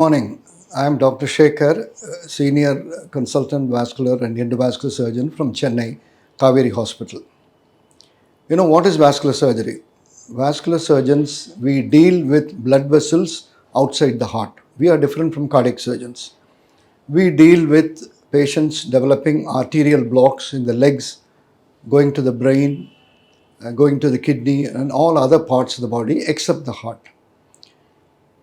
Morning. I am Dr. N.Sekar, Senior Consultant Vascular and Endovascular Surgeon from Chennai, Kauvery Hospital. You know what is vascular surgery? Vascular surgeons, we deal with blood vessels outside the heart. We are different from cardiac surgeons. We deal with patients developing arterial blocks in the legs, going to the brain, going to the kidney, and all other parts of the body except the heart.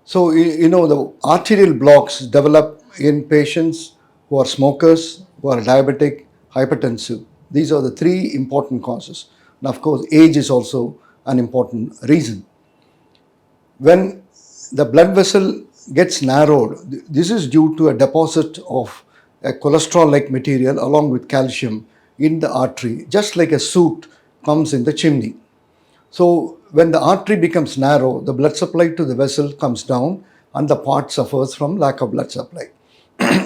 So, the arterial blocks develop in patients who are smokers, who are diabetic, hypertensive. These are the three important causes. And of course, age is also an important reason. When the blood vessel gets narrowed, this is due to a deposit of a cholesterol-like material along with calcium in the artery, just like a soot comes in the chimney. So when the artery becomes narrow, the blood supply to the vessel comes down and the part suffers from lack of blood supply.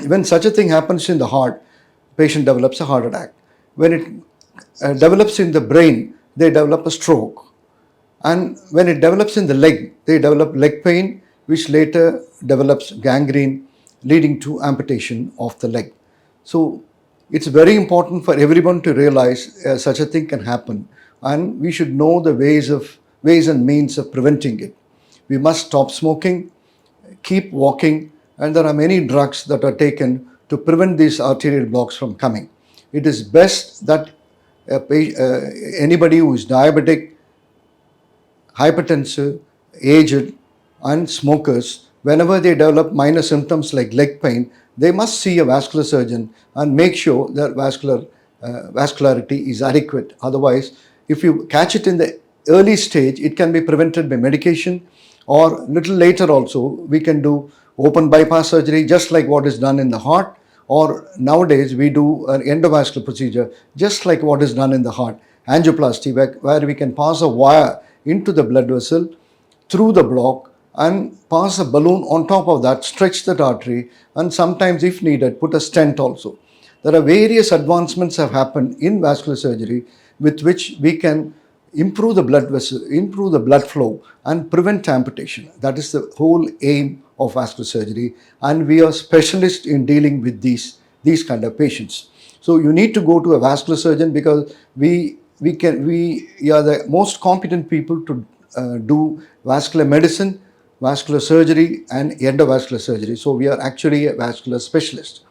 When such a thing happens in the heart, patient develops a heart attack. When it develops in the brain, they develop a stroke. And when it develops in the leg, they develop leg pain, which later develops gangrene, leading to amputation of the leg. So it's very important for everyone to realize such a thing can happen, and we should know the ways and means of preventing it. We must stop smoking, keep walking, and there are many drugs that are taken to prevent these arterial blocks from coming. It is best that anybody who is diabetic, hypertensive, aged, and smokers, whenever they develop minor symptoms like leg pain, they must see a vascular surgeon and make sure that vascularity is adequate. Otherwise, if you catch it in the early stage, it can be prevented by medication, or little later also we can do open bypass surgery just like what is done in the heart, or nowadays we do an endovascular procedure just like what is done in the heart, angioplasty, where we can pass a wire into the blood vessel through the block and pass a balloon on top of that, stretch that artery, and sometimes if needed put a stent also. There are various advancements have happened in vascular surgery with which we can improve the blood vessel, improve the blood flow, and prevent amputation. That is the whole aim of vascular surgery, and we are specialists in dealing with these kind of patients. So you need to go to a vascular surgeon because we are the most competent people to do vascular medicine, vascular surgery, and endovascular surgery. So we are actually a vascular specialist.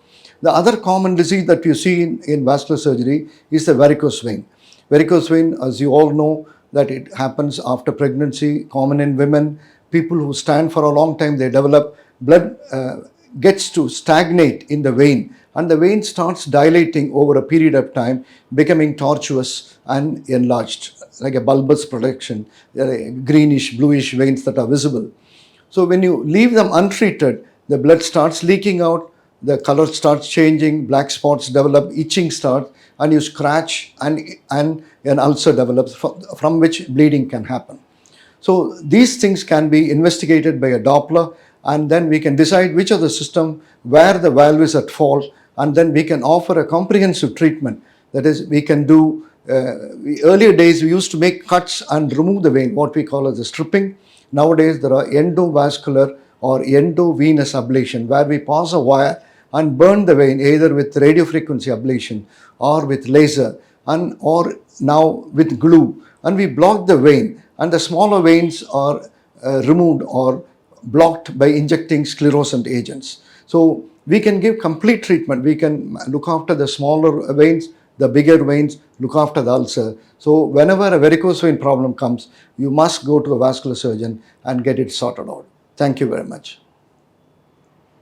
The other common disease that you see in vascular surgery is the varicose vein. Varicose vein, as you all know, that it happens after pregnancy, common in women. People who stand for a long time, they develop blood gets to stagnate in the vein, and the vein starts dilating over a period of time, becoming tortuous and enlarged, like a bulbous projection, greenish, bluish veins that are visible. So when you leave them untreated, the blood starts leaking out, the color starts changing, black spots develop, itching starts, and you scratch, and an ulcer develops from which bleeding can happen. So these things can be investigated by a Doppler, and then we can decide which of the system, where the valve is at fault, and then we can offer a comprehensive treatment. That is, we can do, earlier days we used to make cuts and remove the vein, what we call as the stripping. Nowadays there are endovascular or endovenous ablation, where we pass a wire and burn the vein either with radiofrequency ablation or with laser, or now with glue, and we block the vein, and the smaller veins are removed or blocked by injecting sclerosant agents. So we can give complete treatment. We can look after the smaller veins, the bigger veins, look after the ulcer. So whenever a varicose vein problem comes, you must go to a vascular surgeon and get it sorted out. Thank you very much.